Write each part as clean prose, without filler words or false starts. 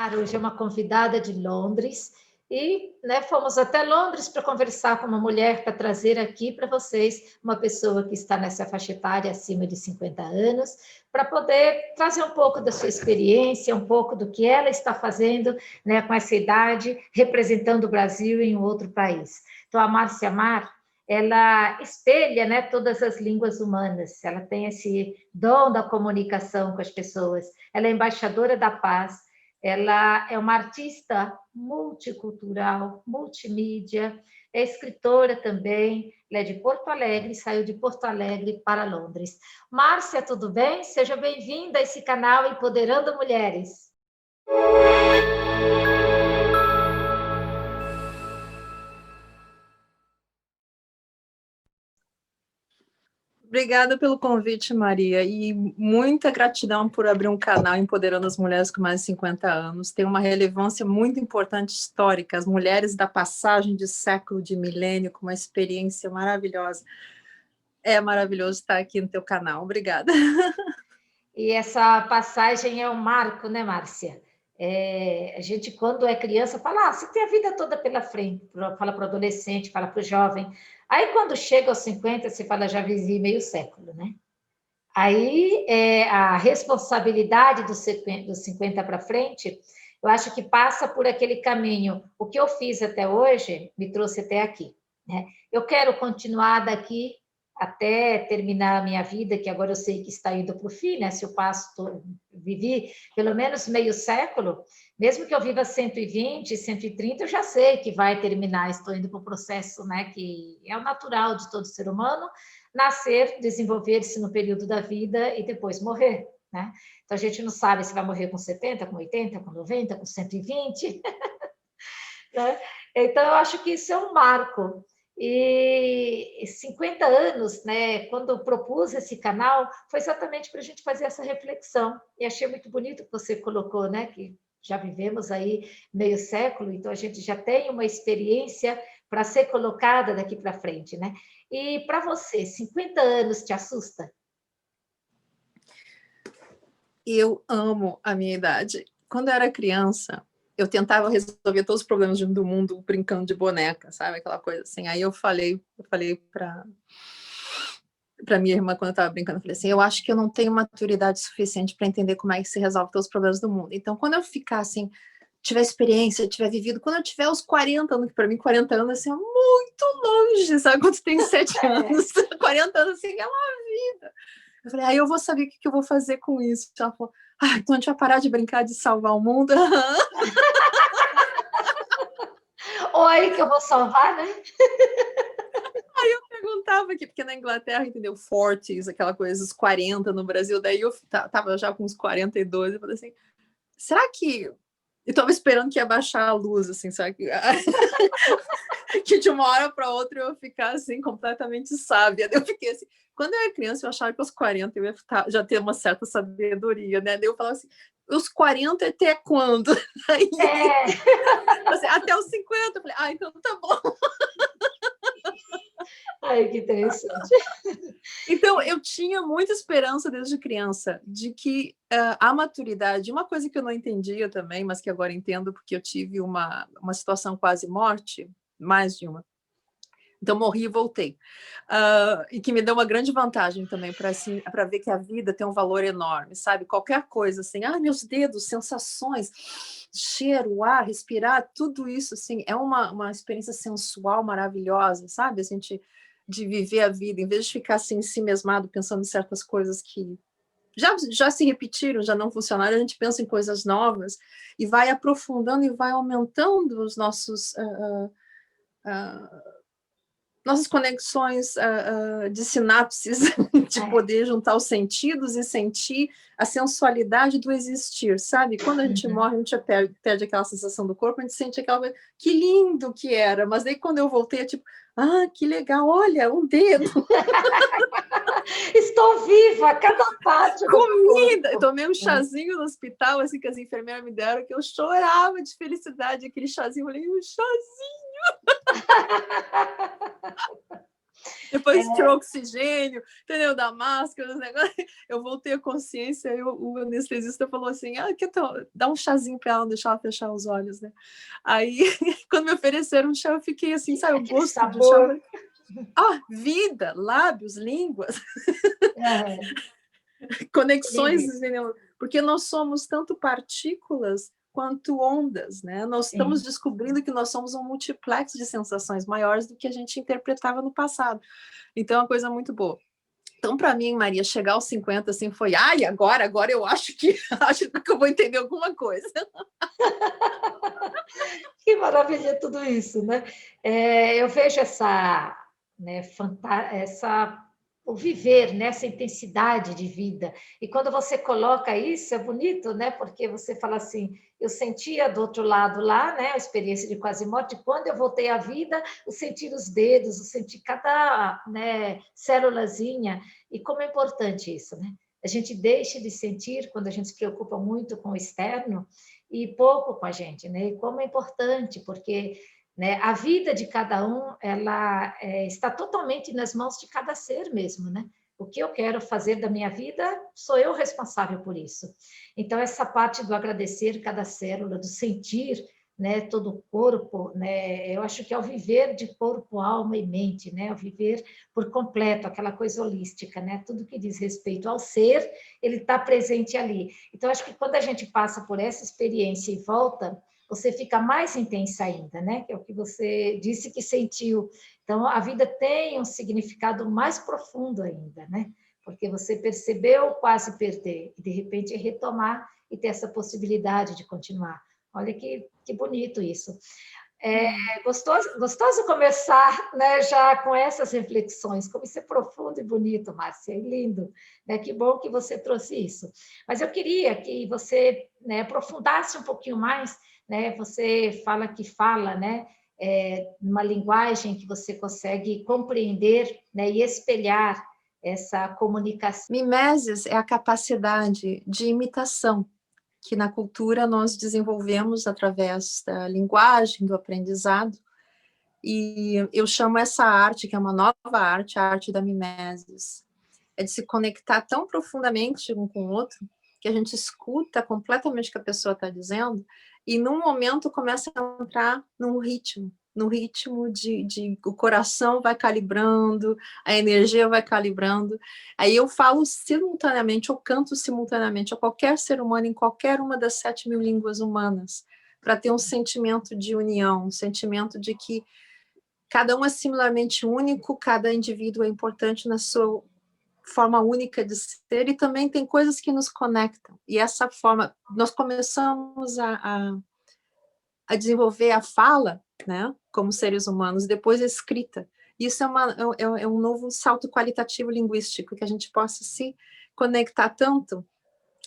Mar, hoje é uma convidada de Londres, e né, fomos até Londres para conversar com uma mulher, para trazer aqui para vocês uma pessoa que está nessa faixa etária acima de 50 anos, para poder trazer um pouco da sua experiência, um pouco do que ela está fazendo né, com essa idade, representando o Brasil em um outro país. Então, a Márcia Mar, ela espelha né, todas as línguas humanas, ela tem esse dom da comunicação com as pessoas, ela é embaixadora da paz, ela é uma artista multicultural, multimídia, é escritora também, ela é de Porto Alegre, saiu de Porto Alegre para Londres. Márcia, tudo bem? Seja bem-vinda a esse canal Empoderando Mulheres. Obrigada pelo convite, Maria, e muita gratidão por abrir um canal Empoderando as Mulheres com mais de 50 anos. Tem uma relevância muito importante histórica, as mulheres da passagem de século, de milênio, com uma experiência maravilhosa. É maravilhoso estar aqui no teu canal. Obrigada. E essa passagem é um marco, né, Márcia? A gente, quando é criança, fala, você tem a vida toda pela frente, fala para o adolescente, fala para o jovem. Aí, quando chega aos 50, você fala, já vivi meio século, né? Aí, a responsabilidade dos 50 para frente, eu acho que passa por aquele caminho. O que eu fiz até hoje me trouxe até aqui, né? Eu quero continuar daqui até terminar a minha vida, que agora eu sei que está indo para o fim, né? Se eu vivi pelo menos meio século, mesmo que eu viva 120, 130, eu já sei que vai terminar, estou indo para o processo, né? Que é o natural de todo ser humano, nascer, desenvolver-se no período da vida e depois morrer, né? Então a gente não sabe se vai morrer com 70, com 80, com 90, com 120, né? Então eu acho que isso é um marco. E 50 anos, né, quando eu propus esse canal, foi exatamente para a gente fazer essa reflexão. E achei muito bonito que você colocou, né, que já vivemos aí meio século, então a gente já tem uma experiência para ser colocada daqui para frente, né? E para você, 50 anos te assusta? Eu amo a minha idade. Quando eu era criança, eu tentava resolver todos os problemas do mundo brincando de boneca, sabe? Aquela coisa assim. Aí eu falei para minha irmã, quando eu estava brincando, eu falei assim, eu acho que eu não tenho maturidade suficiente para entender como é que se resolve todos os problemas do mundo. Então, quando eu ficar assim, tiver experiência, tiver vivido, quando eu tiver os 40 anos, que para mim 40 anos assim, é muito longe, sabe? Quando você tem 7 anos, 40 anos assim, é uma vida. Eu falei, aí eu vou saber o que eu vou fazer com isso. Ela falou, então a gente vai parar de brincar de salvar o mundo. Oi, que eu vou salvar, né? Aí eu perguntava aqui, porque na Inglaterra, entendeu? 40s, aquela coisa, os 40 no Brasil, daí eu tava já com uns 42, eu falei assim, será que... Eu tava esperando que ia baixar a luz, assim, sabe? Que de uma hora para outra eu ia ficar, assim, completamente sábia. Eu fiquei assim... Quando eu era criança, eu achava que aos 40 eu ia já ter uma certa sabedoria, né? Daí eu falava assim, os 40 até quando? Aí, assim, até os 50. Eu falei, então tá bom. Ai, que interessante. Então, eu tinha muita esperança desde criança de que a maturidade, uma coisa que eu não entendia também, mas que agora entendo porque eu tive uma situação quase morte, mais de uma. Então, morri e voltei. E que me deu uma grande vantagem também para assim, ver que a vida tem um valor enorme, sabe? Qualquer coisa, assim, meus dedos, sensações, cheiro, ar, respirar, tudo isso, assim, é uma experiência sensual maravilhosa, sabe? A gente de viver a vida, em vez de ficar assim, si mesmado, pensando em certas coisas que já se repetiram, já não funcionaram, a gente pensa em coisas novas e vai aprofundando e vai aumentando os nossos... nossas conexões de sinapses, de poder juntar os sentidos e sentir a sensualidade do existir, sabe? Quando a gente morre, a gente perde aquela sensação do corpo, a gente sente aquela coisa, que lindo que era, mas daí quando eu voltei, é tipo, que legal, olha, um dedo. Estou viva, cada parte do comida. Eu tomei um chazinho no hospital, assim, que as enfermeiras me deram, que eu chorava de felicidade, aquele chazinho, eu falei, um chazinho. Depois tirou oxigênio, entendeu? Da máscara, os negócios. Eu voltei a consciência e o anestesista falou assim, dá um chazinho para ela, deixar ela fechar os olhos, né? Aí, quando me ofereceram um chá, eu fiquei assim, sabe, o Aquele gosto do chá. sabor. Vida, lábios, línguas, É, conexões, incrível. entendeu? Porque nós somos tanto partículas quanto ondas, né? Nós estamos Sim. descobrindo que nós somos um multiplex de sensações maiores do que a gente interpretava no passado. Então, é uma coisa muito boa. Então, para mim, Maria, chegar aos 50 assim foi, agora eu acho que eu vou entender alguma coisa. Que maravilha tudo isso, né? Eu vejo né, o viver nessa intensidade de vida. E quando você coloca isso, é bonito, né? Porque você fala assim, eu sentia do outro lado lá, né? A experiência de quase morte. Quando eu voltei à vida, eu senti os dedos, eu senti cada, né, célulazinha. E como é importante isso, né? A gente deixa de sentir quando a gente se preocupa muito com o externo e pouco com a gente, né? E como é importante, porque, né, a vida de cada um, ela está totalmente nas mãos de cada ser mesmo, né? O que eu quero fazer da minha vida, sou eu responsável por isso. Então, essa parte do agradecer cada célula, do sentir, né, todo o corpo, né, eu acho que é o viver de corpo, alma e mente, né, o viver por completo, aquela coisa holística, né, tudo que diz respeito ao ser, ele está presente ali. Então, acho que quando a gente passa por essa experiência e volta, você fica mais intensa ainda, né? Que é o que você disse que sentiu. Então, a vida tem um significado mais profundo ainda, né? Porque você percebeu quase perder, e de repente retomar e ter essa possibilidade de continuar. Olha que bonito isso. Gostoso começar, né, já com essas reflexões, como isso é profundo e bonito, Márcia, é lindo, né? Que bom que você trouxe isso. Mas eu queria que você, né, aprofundasse um pouquinho mais, né? Você fala, né, numa linguagem que você consegue compreender, né, e espelhar essa comunicação. Mimeses é a capacidade de imitação que na cultura nós desenvolvemos através da linguagem, do aprendizado, e eu chamo essa arte, que é uma nova arte, a arte da mimesis, é de se conectar tão profundamente um com o outro, que a gente escuta completamente o que a pessoa está dizendo, e num momento começa a entrar no ritmo de o coração vai calibrando, a energia vai calibrando. Aí eu falo simultaneamente, eu canto simultaneamente a qualquer ser humano em qualquer uma das 7.000 línguas humanas, para ter um sentimento de união, um sentimento de que cada um é similarmente único, cada indivíduo é importante na sua forma única de ser, e também tem coisas que nos conectam. E essa forma, nós começamos a desenvolver a fala, né, como seres humanos, depois a escrita. Isso é um novo salto qualitativo linguístico, que a gente possa se conectar tanto.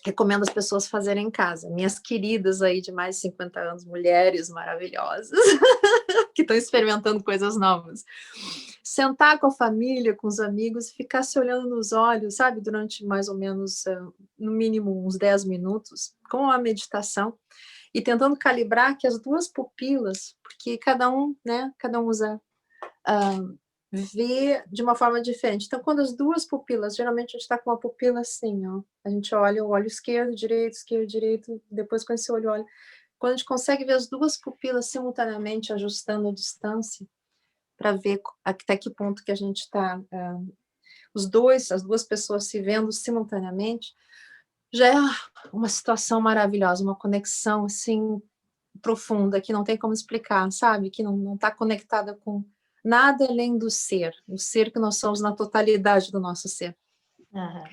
Recomendo as pessoas fazerem em casa. Minhas queridas aí de mais de 50 anos, mulheres maravilhosas, que estão experimentando coisas novas. Sentar com a família, com os amigos, e ficar se olhando nos olhos, sabe, durante mais ou menos, no mínimo, uns 10 minutos, com a meditação, e tentando calibrar que as duas pupilas, porque cada um usa, vê de uma forma diferente. Então, quando as duas pupilas, geralmente a gente está com a pupila assim, ó, a gente olha o olho esquerdo, direito, depois com esse olho, quando a gente consegue ver as duas pupilas simultaneamente, ajustando a distância, para ver até que ponto que a gente está, as duas pessoas se vendo simultaneamente, já é uma situação maravilhosa, uma conexão, assim, profunda, que não tem como explicar, sabe? Que não está conectada com nada além do ser, o ser que nós somos na totalidade do nosso ser. Uhum.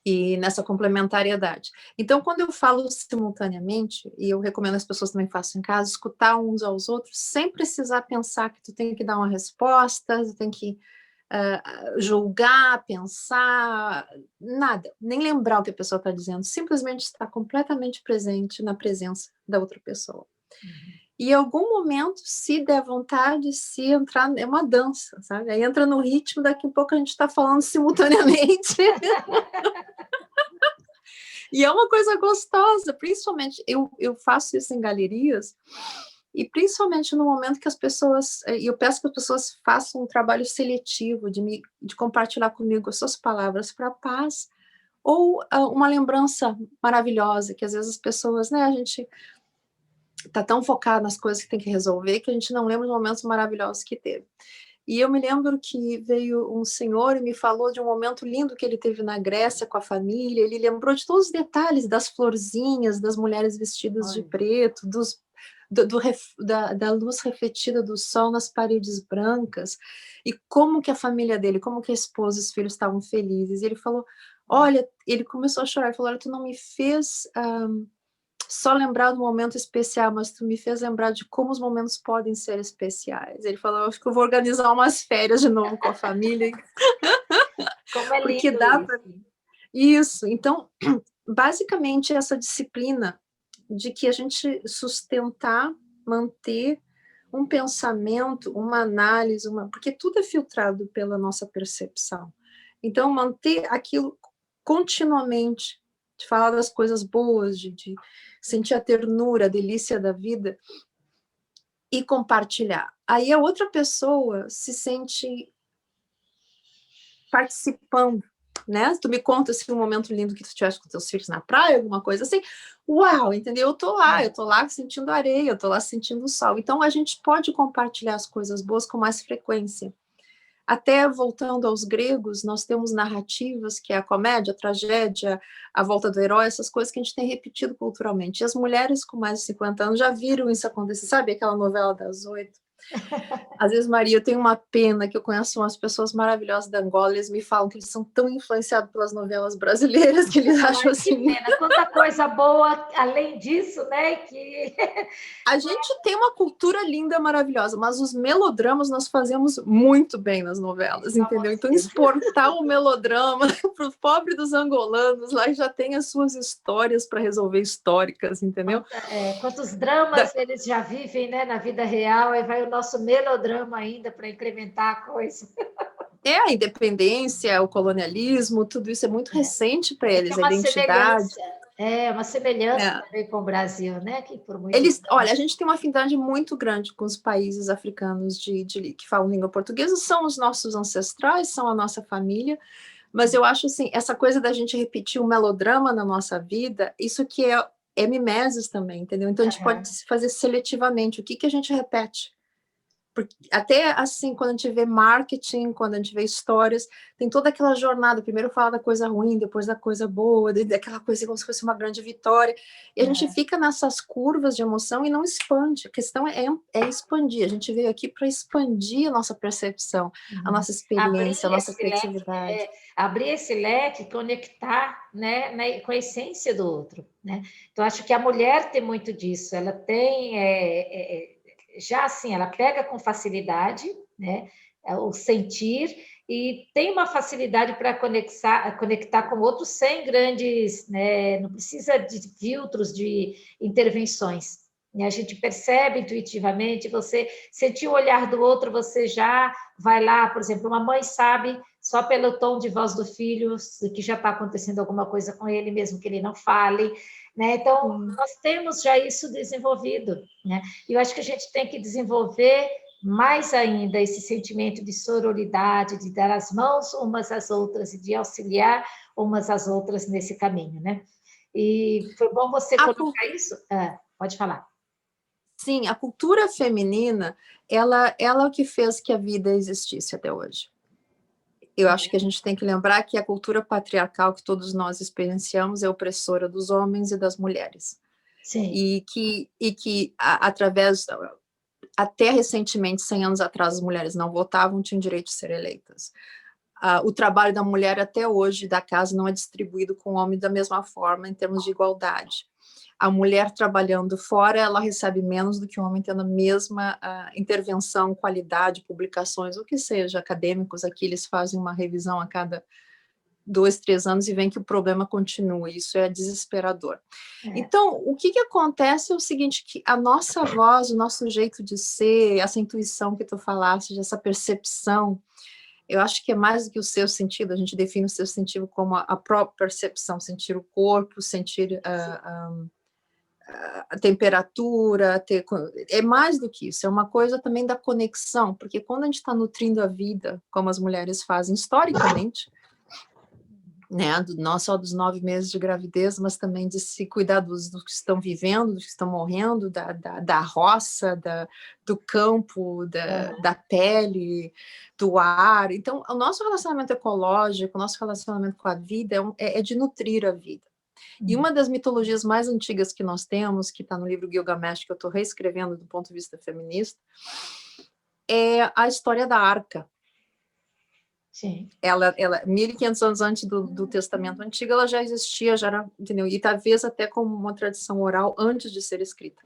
E nessa complementariedade. Então, quando eu falo simultaneamente, e eu recomendo as pessoas também façam em casa, escutar uns aos outros, sem precisar pensar que tu tem que dar uma resposta, tu tem que julgar, pensar, nada, nem lembrar o que a pessoa está dizendo, simplesmente estar completamente presente na presença da outra pessoa. E em algum momento, se der vontade, se entrar, é uma dança, sabe? Aí entra no ritmo, daqui a pouco a gente está falando simultaneamente. E é uma coisa gostosa, principalmente, eu faço isso em galerias, E principalmente no momento que as pessoas, e eu peço que as pessoas façam um trabalho seletivo de compartilhar comigo as suas palavras para a paz, ou uma lembrança maravilhosa, que às vezes as pessoas, né, a gente está tão focado nas coisas que tem que resolver, que a gente não lembra os momentos maravilhosos que teve. E eu me lembro que veio um senhor e me falou de um momento lindo que ele teve na Grécia com a família. Ele lembrou de todos os detalhes, das florzinhas, das mulheres vestidas de Olha. preto, da luz refletida do sol nas paredes brancas, e como que a família dele, como que a esposa e os filhos estavam felizes. E ele falou, olha, ele começou a chorar, ele falou, olha, tu não me fez só lembrar do momento especial, mas tu me fez lembrar de como os momentos podem ser especiais. Ele falou, acho que eu vou organizar umas férias de novo com a família. Como é Porque lindo dá para... isso. Isso, então, basicamente, essa disciplina de que a gente sustentar, manter um pensamento, uma análise, porque tudo é filtrado pela nossa percepção. Então, manter aquilo continuamente, de falar das coisas boas, de sentir a ternura, a delícia da vida e compartilhar. Aí a outra pessoa se sente participando, né? Tu me conta assim, um momento lindo que tu tivesse com teus filhos na praia, alguma coisa assim. Uau, entendeu? Eu tô lá sentindo areia, eu tô lá sentindo o sol. Então a gente pode compartilhar as coisas boas com mais frequência. Até voltando aos gregos, nós temos narrativas que é a comédia, a tragédia, a volta do herói, essas coisas que a gente tem repetido culturalmente. E as mulheres com mais de 50 anos já viram isso acontecer, sabe aquela novela das 8? Às vezes, Maria, eu tenho uma pena que eu conheço umas pessoas maravilhosas da Angola, eles me falam que eles são tão influenciados pelas novelas brasileiras que eles acham Ai, que assim. pena, quanta coisa boa além disso, né? Que A gente tem uma cultura linda, maravilhosa, mas os melodramas nós fazemos muito bem nas novelas, entendeu? Então, famosíssimo. exportar o melodrama para o pobre dos angolanos, lá já tem as suas histórias para resolver históricas, entendeu? Quantos dramas eles já vivem, né, na vida real, e vai o nosso melodrama ainda para incrementar a coisa. É a independência, o colonialismo, tudo isso é muito recente para Tem eles, a identidade. uma semelhança É. também com o Brasil, né? Que por muito Eles, tempo. olha, a gente tem uma afinidade muito grande com os países africanos que falam língua portuguesa, são os nossos ancestrais, são a nossa família, mas eu acho assim, essa coisa da gente repetir um melodrama na nossa vida, isso que é mimeses também, entendeu? Então a gente pode fazer seletivamente o que a gente repete. Porque até assim, quando a gente vê marketing, quando a gente vê histórias, tem toda aquela jornada. Primeiro fala da coisa ruim, depois da coisa boa, daquela coisa como se fosse uma grande vitória. E a gente fica nessas curvas de emoção e não expande. A questão é expandir. A gente veio aqui para expandir a nossa percepção, a nossa experiência, a nossa criatividade. Abrir esse leque, conectar, né, com a essência do outro, né? Então acho que a mulher tem muito disso. Ela tem já assim, ela pega com facilidade, né, o sentir e tem uma facilidade para conectar com outros sem grandes, né, não precisa de filtros, de intervenções. Né? A gente percebe intuitivamente, você sentir o olhar do outro, você já vai lá, por exemplo, uma mãe sabe só pelo tom de voz do filho que já está acontecendo alguma coisa com ele, mesmo que ele não fale. Né? Então, nós temos já isso desenvolvido. Né? E eu acho que a gente tem que desenvolver mais ainda esse sentimento de sororidade, de dar as mãos umas às outras e de auxiliar umas às outras nesse caminho. Né? E foi bom você colocar isso. Pode falar. Sim, a cultura feminina, ela é o que fez que a vida existisse até hoje. Eu acho que a gente tem que lembrar que a cultura patriarcal que todos nós experienciamos é opressora dos homens e das mulheres. Sim. E que através, até recentemente, 100 anos atrás, as mulheres não votavam, tinham direito de ser eleitas. O trabalho da mulher até hoje da casa não é distribuído com o homem da mesma forma em termos de igualdade. A mulher trabalhando fora, ela recebe menos do que o homem tendo a mesma intervenção, qualidade, publicações, o que seja, acadêmicos aqui, eles fazem uma revisão a cada 2, 3 anos e veem que o problema continua, isso é desesperador. Então, o que acontece é o seguinte, que a nossa voz, o nosso jeito de ser, essa intuição que tu falaste, essa percepção, eu acho que é mais do que o seu sentido, a gente define o seu sentido como a própria percepção, sentir o corpo, sentir a temperatura, é mais do que isso, é uma coisa também da conexão, porque quando a gente está nutrindo a vida, como as mulheres fazem historicamente, né, não só dos 9 meses de gravidez, mas também de se cuidar dos que estão vivendo, dos que estão morrendo, da roça, do campo, da pele, do ar. Então, o nosso relacionamento ecológico, o nosso relacionamento com a vida é de nutrir a vida. E uma das mitologias mais antigas que nós temos, que está no livro Gilgamesh, que eu estou reescrevendo do ponto de vista feminista, é a história da Arca. Sim. Ela 1.500 anos antes do Testamento Antigo, ela já existia, já era, entendeu? E talvez até como uma tradição oral antes de ser escrita.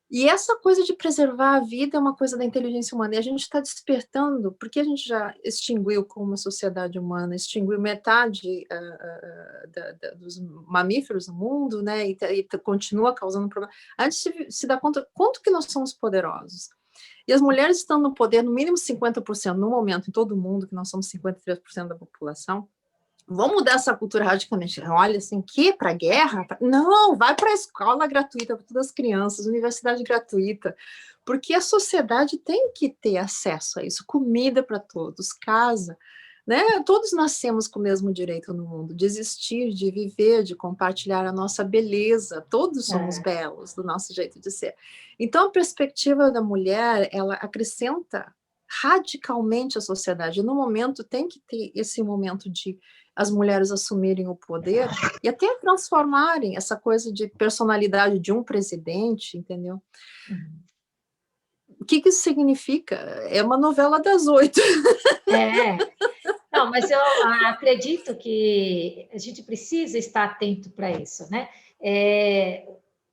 E essa coisa de preservar a vida é uma coisa da inteligência humana. E a gente está despertando, porque a gente já extinguiu como uma sociedade humana, extinguiu metade dos mamíferos no mundo, né? E continua causando problema. A gente se dá conta quanto que nós somos poderosos. E as mulheres estão no poder, no mínimo 50% no momento, em todo mundo, que nós somos 53% da população. Vamos mudar essa cultura radicalmente. Olha, assim, que para a guerra? Não, vai para a escola gratuita para todas as crianças, universidade gratuita, porque a sociedade tem que ter acesso a isso, comida para todos, casa, né? Todos nascemos com o mesmo direito no mundo, de existir, de viver, de compartilhar a nossa beleza. Todos somos belos do nosso jeito de ser. Então, a perspectiva da mulher, ela acrescenta radicalmente a sociedade. No momento, tem que ter esse momento de as mulheres assumirem o poder e até transformarem essa coisa de personalidade de um presidente, entendeu? O que isso significa? É uma novela das 8. Não, mas eu acredito que a gente precisa estar atento para isso, né?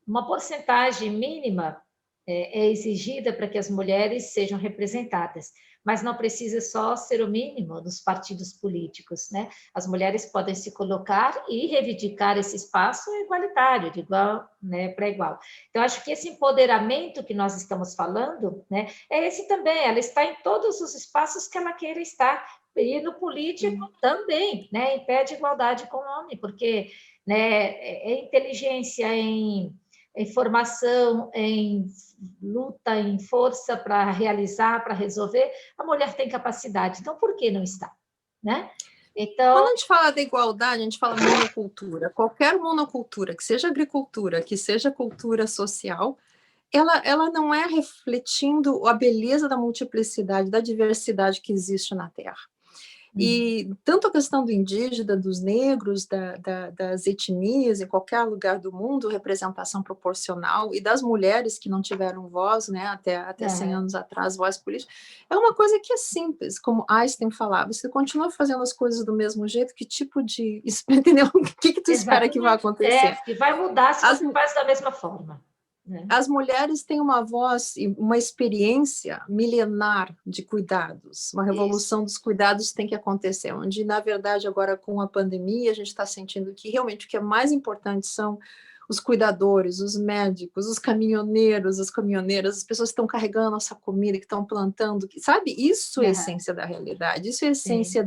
Uma porcentagem mínima é exigida para que as mulheres sejam representadas, mas não precisa só ser o mínimo nos partidos políticos, né? As mulheres podem se colocar e reivindicar esse espaço igualitário, de igual, né, para igual. Então, acho que esse empoderamento que nós estamos falando, né, é esse também, ela está em todos os espaços que ela queira estar, e no político também, né, em pé de igualdade com o homem, porque, né, é inteligência em formação, em luta, em força para realizar, para resolver, a mulher tem capacidade. Então, por que não está? Né? Então... Quando a gente fala da igualdade, a gente fala monocultura. Qualquer monocultura, que seja agricultura, que seja cultura social, ela não é refletindo a beleza da multiplicidade, da diversidade que existe na Terra. E tanto a questão do indígena, dos negros, das etnias, em qualquer lugar do mundo, representação proporcional, e das mulheres que não tiveram voz, né, até 100 anos atrás, voz política, é uma coisa que é simples, como Einstein falava, você continua fazendo as coisas do mesmo jeito, que tipo de... Entendeu? O que tu espera que vai acontecer? Que vai mudar se você faz da mesma forma. As mulheres têm uma voz e uma experiência milenar de cuidados. Uma revolução dos cuidados tem que acontecer, onde, na verdade, agora com a pandemia, a gente está sentindo que realmente o que é mais importante são os cuidadores, os médicos, os caminhoneiros, as caminhoneiras, as pessoas que estão carregando a nossa comida, que estão plantando, sabe? Isso é a essência da realidade, isso é a essência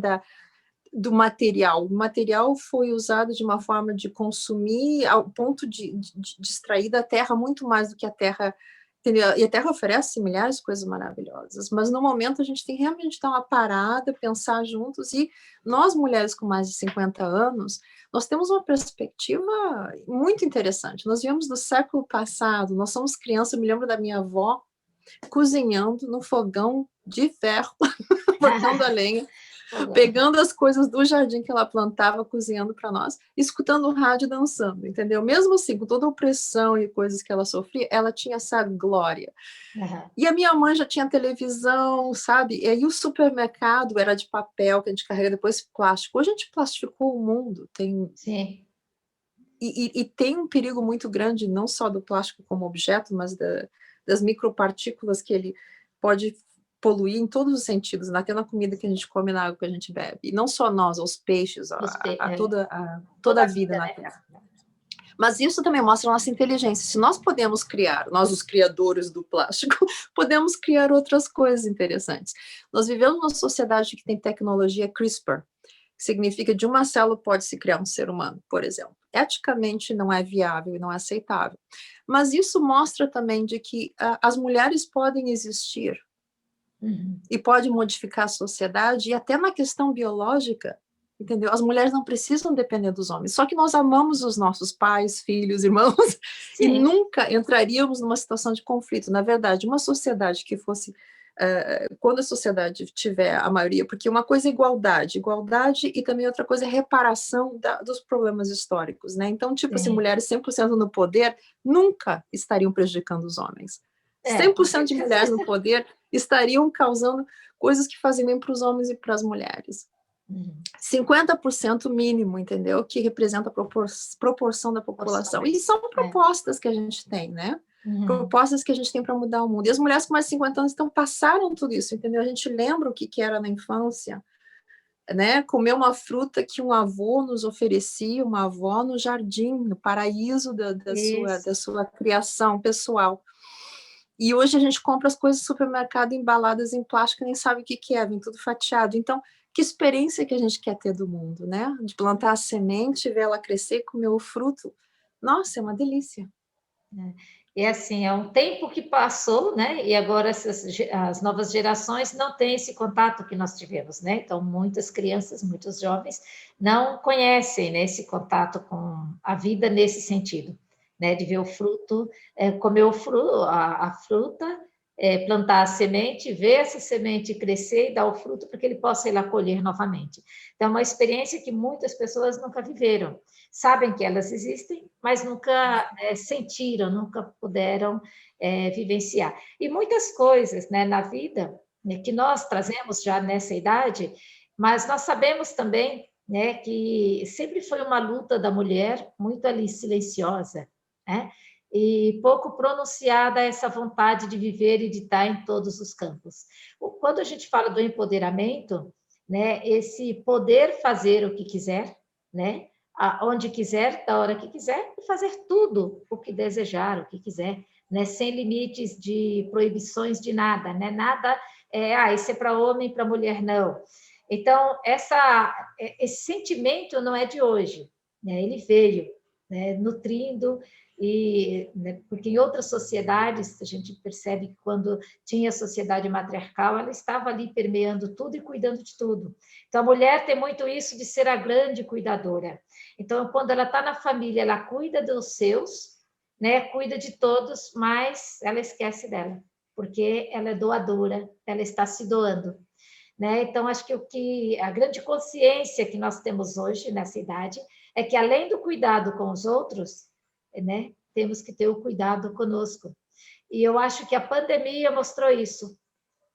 do material. O material foi usado de uma forma de consumir ao ponto de extrair da terra muito mais do que a terra, entendeu? E a terra oferece milhares de coisas maravilhosas, mas no momento a gente tem realmente que dar uma parada, pensar juntos, e nós mulheres com mais de 50 anos, nós temos uma perspectiva muito interessante. Nós viemos do século passado, nós somos crianças, eu me lembro da minha avó cozinhando no fogão de ferro, botando a lenha, pegando as coisas do jardim que ela plantava, cozinhando para nós, escutando o rádio, dançando, entendeu? Mesmo assim, com toda a opressão e coisas que ela sofria, ela tinha essa glória. E a minha mãe já tinha televisão, sabe? E aí o supermercado era de papel, que a gente carrega depois plástico. Hoje a gente plastificou o mundo. Sim. E tem um perigo muito grande, não só do plástico como objeto, mas das micropartículas que ele pode poluir em todos os sentidos, até na comida que a gente come, na água que a gente bebe. E não só nós, os peixes, toda a vida na Terra. Mas isso também mostra a nossa inteligência. Se nós podemos criar, nós os criadores do plástico, podemos criar outras coisas interessantes. Nós vivemos numa sociedade que tem tecnologia CRISPR, que significa de uma célula pode se criar um ser humano, por exemplo. eticamente não é viável e não é aceitável. Mas isso mostra também de que as mulheres podem existir e podem modificar a sociedade, e até na questão biológica, entendeu? As mulheres não precisam depender dos homens, só que nós amamos os nossos pais, filhos, irmãos, e Sim. nunca entraríamos numa situação de conflito. Na verdade, uma sociedade que fosse quando a sociedade tiver a maioria, porque uma coisa é igualdade e também outra coisa é reparação dos problemas históricos, né? Então, tipo, se mulheres 100% no poder, nunca estariam prejudicando os homens. 100% de mulheres no poder estariam causando coisas que fazem bem para os homens e para as mulheres. 50% mínimo, entendeu? Que representa a proporção da população. E são propostas que a gente tem, né? Propostas que a gente tem para mudar o mundo. E as mulheres com mais de 50 anos passaram tudo isso, entendeu? A gente lembra o que era na infância, né? Comer uma fruta que um avô nos oferecia, uma avó no jardim, no paraíso da sua criação pessoal. E hoje a gente compra as coisas do supermercado embaladas em plástico e nem sabe o que é, vem tudo fatiado. Então, que experiência que a gente quer ter do mundo, né? De plantar a semente, ver ela crescer, comer o fruto. Nossa, é uma delícia. E assim, é um tempo que passou, né? E agora as novas gerações não têm esse contato que nós tivemos, né? Então, muitas crianças, muitos jovens não conhecem, né, esse contato com a vida nesse sentido, né? De ver o fruto, comer a fruta, plantar a semente, ver essa semente crescer e dar o fruto para que ele possa ir lá colher novamente. Então, é uma experiência que muitas pessoas nunca viveram. Sabem que elas existem, mas nunca sentiram, nunca puderam vivenciar. E muitas coisas, né, na vida, né, que nós trazemos já nessa idade, mas nós sabemos também, né, que sempre foi uma luta da mulher muito ali silenciosa, né? E pouco pronunciada essa vontade de viver e de estar em todos os campos. Quando a gente fala do empoderamento, né, esse poder fazer o que quiser, né, onde quiser, da hora que quiser, e fazer tudo o que desejar, o que quiser, né, sem limites de proibições de nada, né, nada isso é para homem, para mulher não. Então, esse sentimento não é de hoje, né, ele veio, né, nutrindo. Né, porque em outras sociedades, a gente percebe que quando tinha a sociedade matriarcal, ela estava ali permeando tudo e cuidando de tudo. Então, a mulher tem muito isso de ser a grande cuidadora. Então, quando ela está na família, ela cuida dos seus, né, cuida de todos, mas ela esquece dela, porque ela é doadora, ela está se doando. Né? Então, acho que a grande consciência que nós temos hoje nessa idade é que, além do cuidado com os outros, né, temos que ter o cuidado conosco. E eu acho que a pandemia mostrou isso.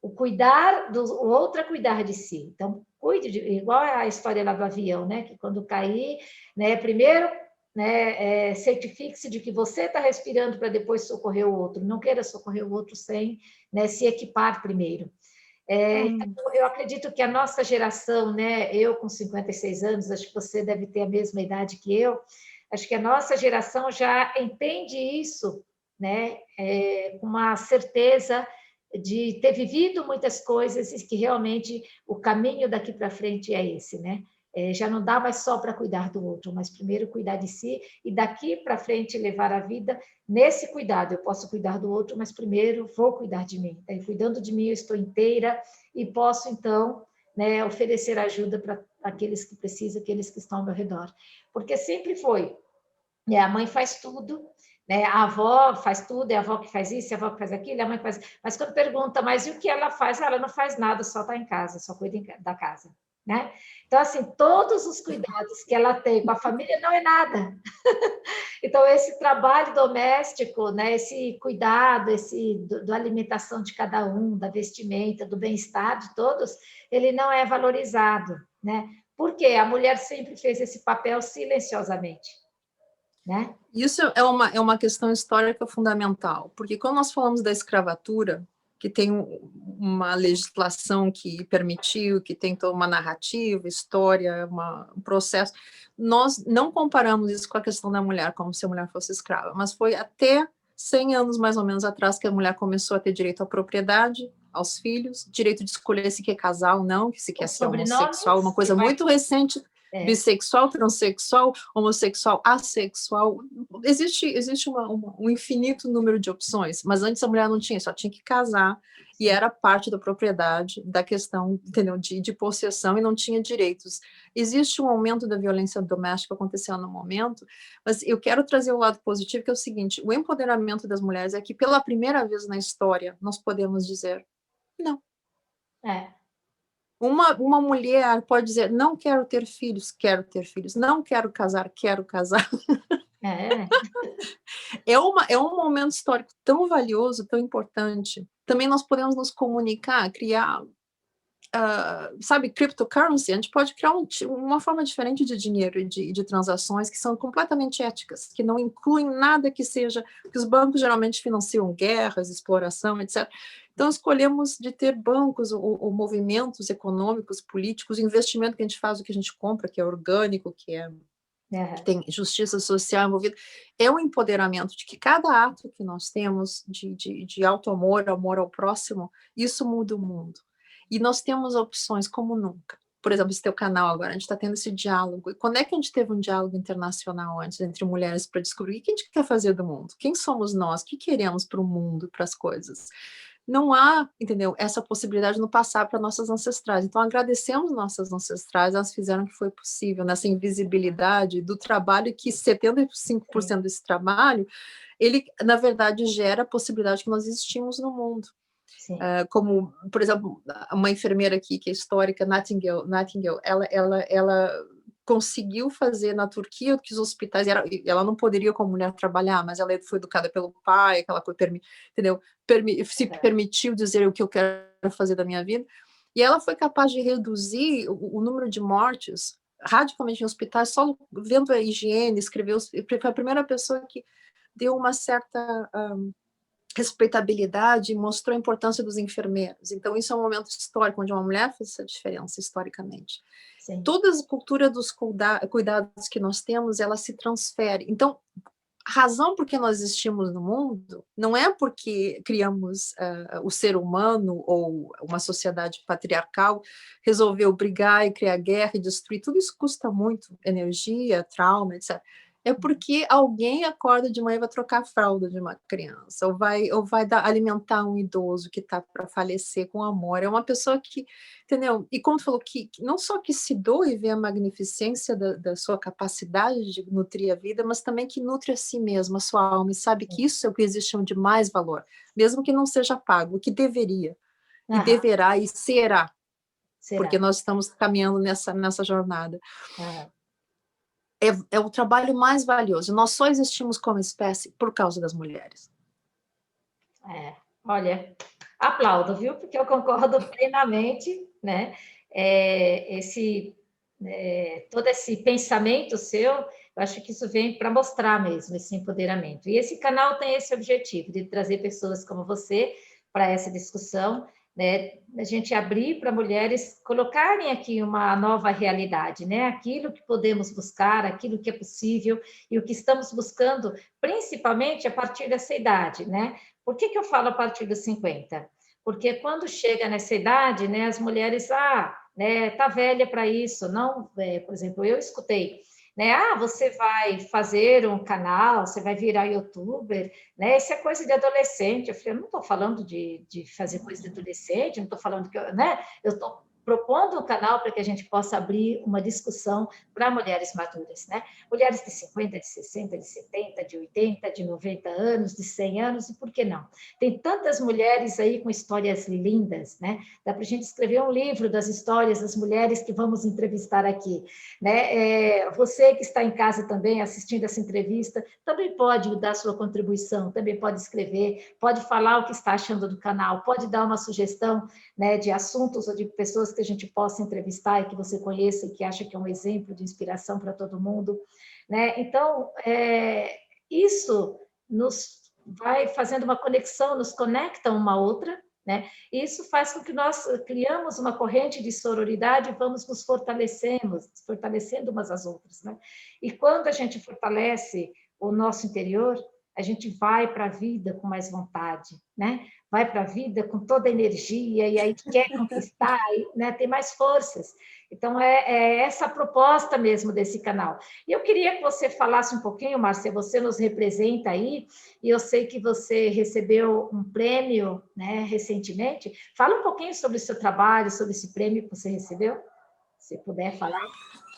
O outro é cuidar de si. Então, igual a história lá do avião, né? Que quando cair, né, primeiro, né, certifique-se de que você está respirando para depois socorrer o outro. Não queira socorrer o outro sem, né, se equipar primeiro. Então, eu acredito que a nossa geração, né, eu com 56 anos, acho que você deve ter a mesma idade que eu, acho que a nossa geração já entende isso, né, com uma certeza de ter vivido muitas coisas e que realmente o caminho daqui para frente é esse, né? Já não dá mais só para cuidar do outro, mas primeiro cuidar de si e daqui para frente levar a vida nesse cuidado. Eu posso cuidar do outro, mas primeiro vou cuidar de mim. Cuidando de mim, eu estou inteira e posso, então, né, oferecer ajuda para aqueles que precisam, aqueles que estão ao meu redor. Porque sempre foi, né, a mãe faz tudo, né, a avó faz tudo, é a avó que faz isso, é a avó que faz aquilo, a mãe faz... Mas quando pergunta, mas e o que ela faz? Ela não faz nada, só está em casa, só cuida da casa. Né? Então, assim, todos os cuidados que ela tem com a família não é nada. Então, esse trabalho doméstico, né, esse cuidado, da alimentação de cada um, da vestimenta, do bem-estar de todos, ele não é valorizado. Né? Porque a mulher sempre fez esse papel silenciosamente. Né? Isso é uma questão histórica fundamental, porque quando nós falamos da escravatura, que tem uma legislação que permitiu, que tem toda uma narrativa, história, um processo. Nós não comparamos isso com a questão da mulher, como se a mulher fosse escrava, mas foi até 100 anos, mais ou menos, atrás, que a mulher começou a ter direito à propriedade, aos filhos, direito de escolher se quer casar ou não, se quer ser homossexual, uma coisa muito recente. bissexual, transexual, homossexual, assexual. Existe um infinito número de opções, mas antes a mulher não tinha, só tinha que casar, e era parte da propriedade, da questão, entendeu, de possessão, e não tinha direitos. Existe um aumento da violência doméstica acontecendo no momento, mas eu quero trazer o lado positivo, que é o seguinte: o empoderamento das mulheres é que, pela primeira vez na história, nós podemos dizer não. Uma mulher pode dizer, não quero ter filhos, não quero casar, quero casar. É um momento histórico tão valioso, tão importante. Também nós podemos nos comunicar, criar, sabe, cryptocurrency. A gente pode criar uma forma diferente de dinheiro e de transações que são completamente éticas, que não incluem nada que seja, porque os bancos geralmente financiam guerras, exploração, etc. Então, escolhemos de ter bancos ou movimentos econômicos, políticos, o investimento que a gente faz, o que a gente compra, que é orgânico, que tem justiça social envolvida, é um empoderamento de que cada ato que nós temos de auto-amor, amor ao próximo, isso muda o mundo. E nós temos opções como nunca. Por exemplo, esse teu canal agora, a gente está tendo esse diálogo. E quando é que a gente teve um diálogo internacional antes entre mulheres para descobrir o que a gente quer fazer do mundo? Quem somos nós? O que queremos para o mundo, para as coisas? Não há, entendeu, essa possibilidade no passado para nossas ancestrais. Então, agradecemos nossas ancestrais, elas fizeram o que foi possível, nessa invisibilidade do trabalho, que 75% desse trabalho, ele, na verdade, gera a possibilidade que nós existimos no mundo. Como, por exemplo, uma enfermeira aqui, que é histórica, Nightingale, ela conseguiu fazer na Turquia o que os hospitais, ela não poderia como mulher trabalhar, mas ela foi educada pelo pai, aquela coisa, entendeu? Se permitiu dizer o que eu quero fazer da minha vida, e ela foi capaz de reduzir o número de mortes radicalmente em hospitais, só vendo a higiene, escreveu, foi a primeira pessoa que deu uma certa respeitabilidade, mostrou a importância dos enfermeiros. Então, isso é um momento histórico, onde uma mulher fez essa diferença historicamente. Sim. Toda a cultura dos cuidados que nós temos, ela se transfere. Então, a razão por que nós existimos no mundo não é porque criamos o ser humano ou uma sociedade patriarcal, resolveu brigar e criar guerra e destruir. Tudo isso custa muito energia, trauma, etc. É porque alguém acorda de manhã e vai trocar a fralda de uma criança, ou vai alimentar um idoso que está para falecer com amor. É uma pessoa que, entendeu? E como tu falou, que não só que se doa e vê a magnificência da sua capacidade de nutrir a vida, mas também que nutre a si mesma, a sua alma, e sabe que isso é o que existe de mais valor, mesmo que não seja pago, o que deveria, e deverá, e será, porque nós estamos caminhando nessa jornada. É o trabalho mais valioso. Nós só existimos como espécie por causa das mulheres. Olha, aplaudo, viu? Porque eu concordo plenamente, né? Todo esse pensamento seu, eu acho que isso vem para mostrar mesmo esse empoderamento. E esse canal tem esse objetivo, de trazer pessoas como você para essa discussão, né, a gente abrir para mulheres colocarem aqui uma nova realidade, né? Aquilo que podemos buscar, aquilo que é possível e o que estamos buscando, principalmente a partir dessa idade, né? Por que eu falo a partir dos 50? Porque quando chega nessa idade, né, as mulheres, né, tá velha para isso, não, por exemplo, eu escutei, né? Você vai fazer um canal, você vai virar youtuber, né? Isso é coisa de adolescente. Eu falei, eu não estou falando de fazer coisa de adolescente, não estou falando que, né? Eu estou propondo um canal para que a gente possa abrir uma discussão para mulheres maduras, né? Mulheres de 50, de 60, de 70, de 80, de 90 anos, de 100 anos, e por que não? Tem tantas mulheres aí com histórias lindas, né? Dá para a gente escrever um livro das histórias das mulheres que vamos entrevistar aqui, né? Você que está em casa também assistindo essa entrevista, também pode dar sua contribuição, também pode escrever, pode falar o que está achando do canal, pode dar uma sugestão, né, de assuntos ou de pessoas que a gente possa entrevistar e que você conheça e que acha que é um exemplo de inspiração para todo mundo, né? Então, isso nos vai fazendo uma conexão, nos conecta uma a outra, né? E isso faz com que nós criamos uma corrente de sororidade e vamos nos fortalecendo umas às outras, né? E quando a gente fortalece o nosso interior, a gente vai para a vida com mais vontade, né? vai para a vida com toda a energia e aí quer conquistar, né? Tem mais forças. Então, é essa a proposta mesmo desse canal. E eu queria que você falasse um pouquinho, Márcia, você nos representa aí, e eu sei que você recebeu um prêmio, né, recentemente. Fala um pouquinho sobre o seu trabalho, sobre esse prêmio que você recebeu, se puder falar.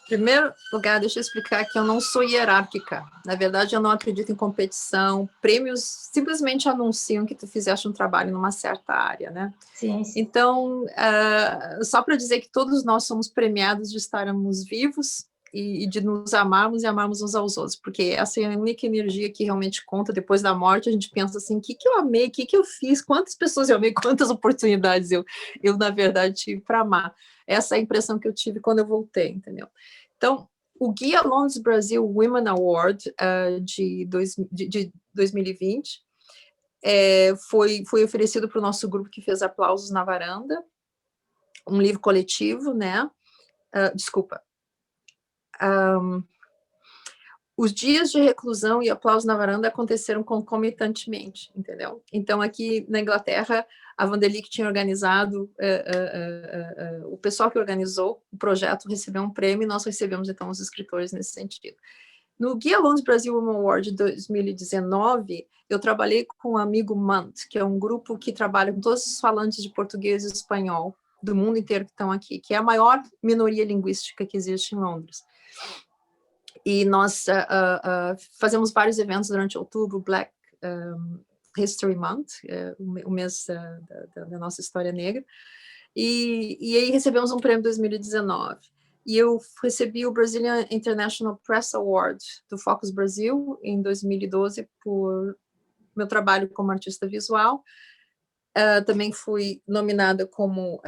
Em primeiro lugar, deixa eu explicar que eu não sou hierárquica. Na verdade, eu não acredito em competição. Prêmios simplesmente anunciam que tu fizeste um trabalho numa certa área, né? Sim, sim. Então, só para dizer que todos nós somos premiados de estarmos vivos e de nos amarmos e amarmos uns aos outros, porque essa é a única energia que realmente conta. Depois da morte, a gente pensa assim, o que eu amei, o que eu fiz, quantas pessoas eu amei, quantas oportunidades eu na verdade, tive para amar. Essa é a impressão que eu tive quando eu voltei, entendeu? Então, o Guia Londres Brasil Women Award de 2020 foi oferecido para o nosso grupo que fez Aplausos na Varanda, um livro coletivo, né? Desculpa. Os dias de reclusão e Aplausos na Varanda aconteceram concomitantemente, entendeu? Então, aqui na Inglaterra, a Vandelic tinha organizado, o pessoal que organizou o projeto recebeu um prêmio e nós recebemos, então, os escritores nesse sentido. No Guia Londres Brasil Women Award 2019, eu trabalhei com o Amigo MANT, que é um grupo que trabalha com todos os falantes de português e espanhol do mundo inteiro que estão aqui, que é a maior minoria linguística que existe em Londres. E nós fazemos vários eventos durante outubro, Black History Month, o mês da nossa história negra, e aí recebemos um prêmio em 2019. E eu recebi o Brazilian International Press Award do Focus Brasil em 2012 por meu trabalho como artista visual. Também fui nominada como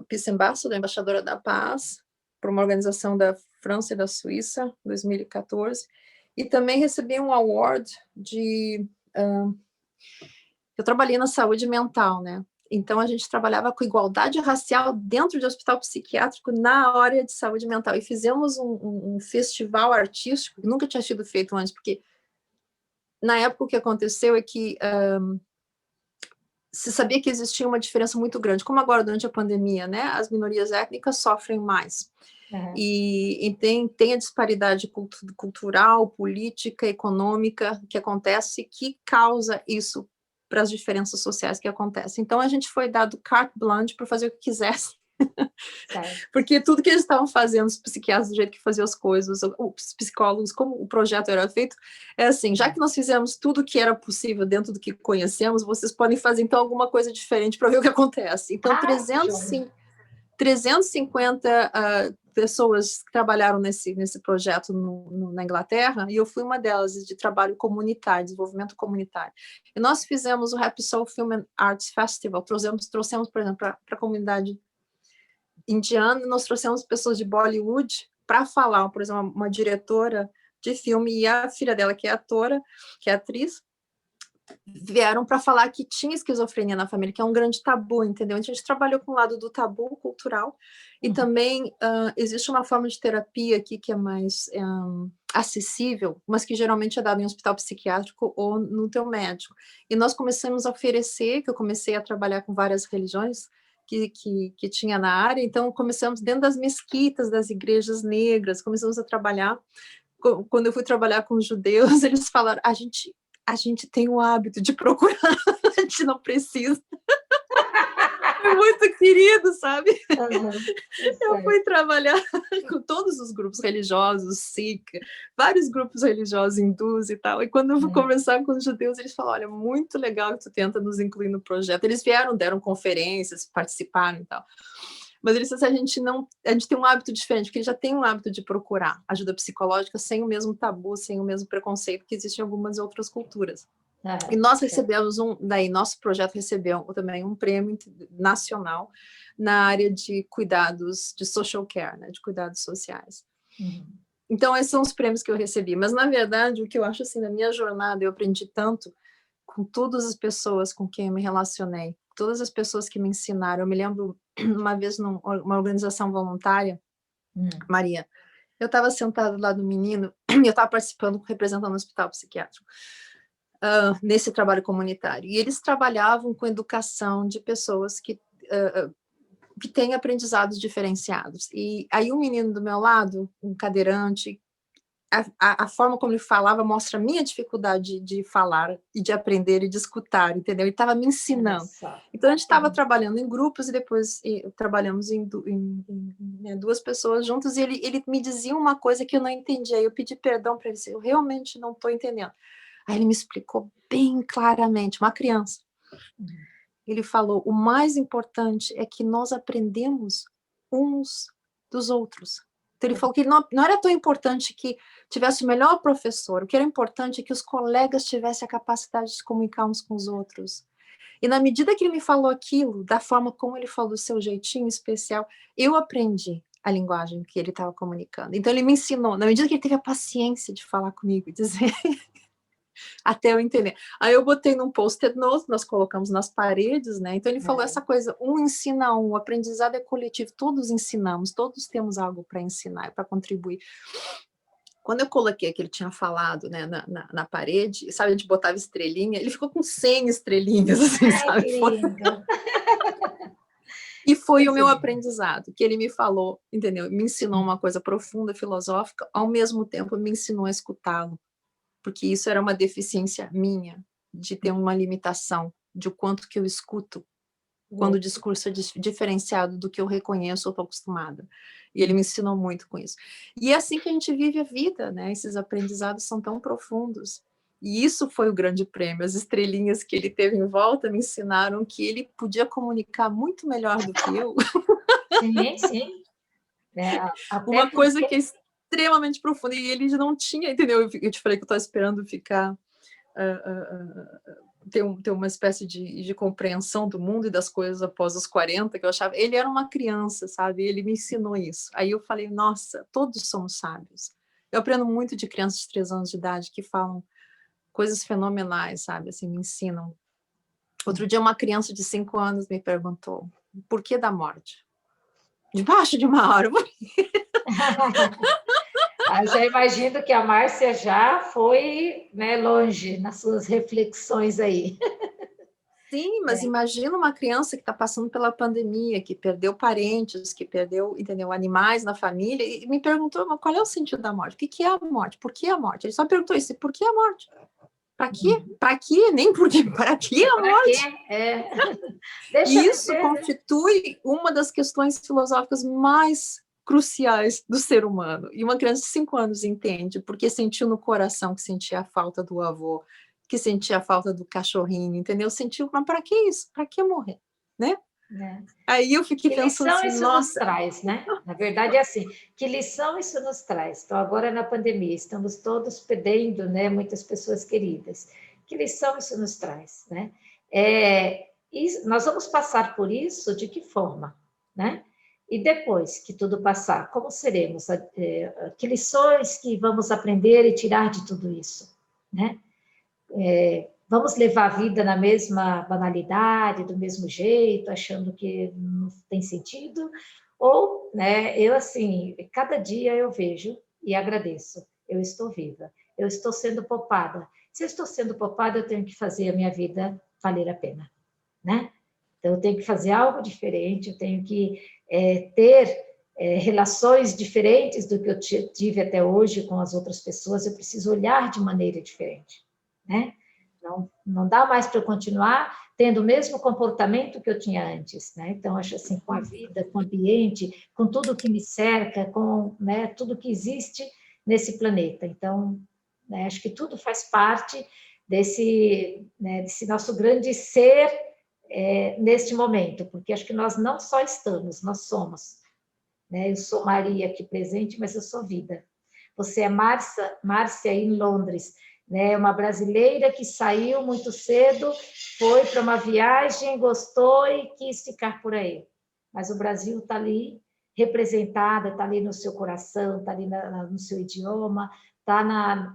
Peace Ambassador, embaixadora da paz, por uma organização da França e da Suíça, em 2014. E também recebi um award de... eu trabalhei na saúde mental, né? Então, a gente trabalhava com igualdade racial dentro de hospital psiquiátrico na área de saúde mental. E fizemos um festival artístico, que nunca tinha sido feito antes, porque na época o que aconteceu é que se sabia que existia uma diferença muito grande, como agora durante a pandemia, né? As minorias étnicas sofrem mais. Uhum. E tem a disparidade cultural, política, econômica que acontece, que causa isso para as diferenças sociais que acontecem. Então, a gente foi dado carte blanche para fazer o que quisesse. Porque tudo que eles estavam fazendo, os psiquiatras, do jeito que faziam as coisas, os psicólogos, como o projeto era feito, é assim, já que nós fizemos tudo que era possível dentro do que conhecemos, vocês podem fazer, então, alguma coisa diferente para ver o que acontece. Então, 350 pessoas que trabalharam nesse projeto na Inglaterra, e eu fui uma delas, de trabalho comunitário, desenvolvimento comunitário. E nós fizemos o Happy Soul Film and Arts Festival, trouxemos por exemplo, para a comunidade indiana, e nós trouxemos pessoas de Bollywood para falar, por exemplo, uma diretora de filme e a filha dela, que é atora, que é atriz, vieram para falar que tinha esquizofrenia na família, que é um grande tabu, entendeu? A gente trabalhou com o lado do tabu cultural e também existe uma forma de terapia aqui que é mais acessível, mas que geralmente é dada em um hospital psiquiátrico ou no teu médico. E nós começamos a oferecer, que eu comecei a trabalhar com várias religiões que tinha na área, então começamos dentro das mesquitas, das igrejas negras, começamos a trabalhar. Quando eu fui trabalhar com os judeus, eles falaram, a gente tem o hábito de procurar, a gente não precisa. Foi muito querido, sabe? Eu fui trabalhar com todos os grupos religiosos, Sikh, vários grupos religiosos hindus e tal, e quando eu fui conversar com os judeus, eles falaram, olha, muito legal que tu tenta nos incluir no projeto. Eles vieram, deram conferências, participaram e tal. Mas eles disseram, a gente tem um hábito diferente, porque já tem um hábito de procurar ajuda psicológica sem o mesmo tabu, sem o mesmo preconceito que existe em algumas outras culturas. E nós recebemos nosso projeto recebeu também um prêmio nacional na área de cuidados, de social care, né, de cuidados sociais. Então, esses são os prêmios que eu recebi. Mas, na verdade, o que eu acho, assim, na minha jornada, eu aprendi tanto com todas as pessoas com quem eu me relacionei, todas as pessoas que me ensinaram. Eu me lembro, uma vez, numa organização voluntária, Maria, eu estava sentada lá do menino, e eu estava participando, representando o hospital psiquiátrico. nesse trabalho comunitário. E eles trabalhavam com educação de pessoas que têm aprendizados diferenciados. E aí um menino do meu lado, um cadeirante, a forma como ele falava mostra a minha dificuldade de falar e de aprender e de escutar, entendeu? Ele estava me ensinando. Então, a gente estava trabalhando em grupos e depois trabalhamos em 2 pessoas juntas e ele me dizia uma coisa que eu não entendia. Eu pedi perdão para ele, eu realmente não estou entendendo. Aí ele me explicou bem claramente, uma criança. Ele falou, o mais importante é que nós aprendemos uns dos outros. Então, ele falou que não era tão importante que tivesse o melhor professor, o que era importante é que os colegas tivessem a capacidade de se comunicar uns com os outros. E na medida que ele me falou aquilo, da forma como ele falou, do seu jeitinho especial, eu aprendi a linguagem que ele estava comunicando. Então, ele me ensinou, na medida que ele teve a paciência de falar comigo, dizer... até eu entender. Aí eu botei num post-it note, nós colocamos nas paredes, né? Então ele falou essa coisa, um ensina um, o aprendizado é coletivo, todos ensinamos, todos temos algo para ensinar, para contribuir. Quando eu coloquei que ele tinha falado, né, na parede, sabe, a gente botava estrelinha, ele ficou com 100 estrelinhas, assim, sabe? Que lindo. E foi o meu aprendizado, que ele me falou, entendeu? Me ensinou uma coisa profunda, filosófica, ao mesmo tempo me ensinou a escutá-lo. Porque isso era uma deficiência minha, de ter uma limitação de o quanto que eu escuto, quando o discurso é diferenciado do que eu reconheço ou estou acostumada. E ele me ensinou muito com isso. E é assim que a gente vive a vida, né? Esses aprendizados são tão profundos. E isso foi o grande prêmio. As estrelinhas que ele teve em volta me ensinaram que ele podia comunicar muito melhor do que eu. Sim, sim. Uma coisa que é extremamente profunda, e ele não tinha, entendeu? Eu te falei que eu estou esperando ficar... ter uma espécie de compreensão do mundo e das coisas após os 40, que eu achava... Ele era uma criança, sabe? Ele me ensinou isso. Aí eu falei, nossa, todos somos sábios. Eu aprendo muito de crianças de 3 anos de idade que falam coisas fenomenais, sabe? Assim, me ensinam. Outro dia, uma criança de 5 anos me perguntou, por que da morte? Debaixo de uma árvore. Eu já imagino que a Márcia já foi, né, longe nas suas reflexões aí. Sim, mas imagina uma criança que está passando pela pandemia, que perdeu parentes, que perdeu, entendeu, animais na família, e me perguntou, mas qual é o sentido da morte? O que é a morte? Por que a morte? Ele só perguntou isso, por que a morte? Para quê? Para quê? Nem por quê, para que a morte? E isso constitui uma das questões filosóficas mais cruciais do ser humano. E uma criança de 5 anos entende, porque sentiu no coração que sentia a falta do avô, que sentia a falta do cachorrinho, entendeu? Sentiu, mas para que isso? Para que morrer, né? Aí eu fiquei pensando assim, isso nossa... nos traz, né? Na verdade é assim, que lição isso nos traz? Então agora na pandemia estamos todos perdendo, né, muitas pessoas queridas. Que lição isso nos traz, né? Nós vamos passar por isso de que forma, né? E depois que tudo passar, como seremos? Que lições que vamos aprender e tirar de tudo isso, né? Vamos levar a vida na mesma banalidade, do mesmo jeito, achando que não tem sentido? Ou, né, eu assim, cada dia eu vejo e agradeço, eu estou viva, eu estou sendo poupada. Se eu estou sendo poupada, eu tenho que fazer a minha vida valer a pena, né? Então, eu tenho que fazer algo diferente, eu tenho que ter relações diferentes do que eu tive até hoje com as outras pessoas, eu preciso olhar de maneira diferente, né? Não dá mais para eu continuar tendo o mesmo comportamento que eu tinha antes, né? Então, acho assim, com a vida, com o ambiente, com tudo que me cerca, com, né, tudo que existe nesse planeta. Então, né, acho que tudo faz parte desse, né, desse nosso grande ser neste momento, porque acho que nós não só estamos, nós somos. Né? Eu sou Maria aqui presente, mas eu sou vida. Você é Márcia em Londres, né? Uma brasileira que saiu muito cedo, foi para uma viagem, gostou e quis ficar por aí. Mas o Brasil está ali representada, está ali no seu coração, está ali no seu idioma, tá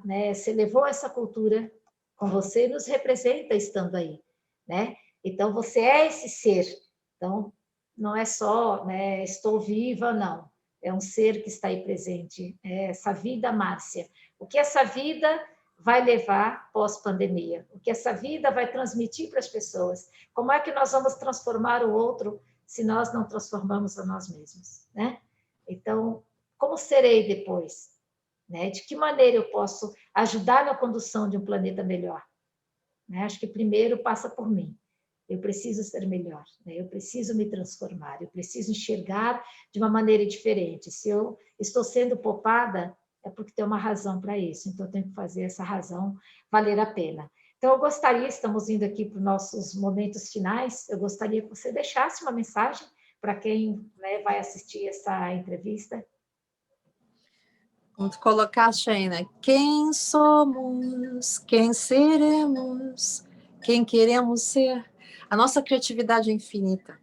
né? Você levou essa cultura com você e nos representa estando aí, né? Então você é esse ser. Então não é só, né, estou viva, não. É um ser que está aí presente. É essa vida, Márcia. O que essa vida vai levar pós-pandemia, o que essa vida vai transmitir para as pessoas. Como é que nós vamos transformar o outro se nós não transformamos a nós mesmos, né? Então, como serei depois? Né? De que maneira eu posso ajudar na condução de um planeta melhor? Né? Acho que primeiro passa por mim. Eu preciso ser melhor, né? Eu preciso me transformar, eu preciso enxergar de uma maneira diferente. Se eu estou sendo poupada, é porque tem uma razão para isso, então eu tenho que fazer essa razão valer a pena. Então, eu gostaria, estamos indo aqui para os nossos momentos finais, eu gostaria que você deixasse uma mensagem para quem, né, vai assistir essa entrevista. Vamos colocar, Sheina, quem somos, quem seremos, quem queremos ser. A nossa criatividade é infinita.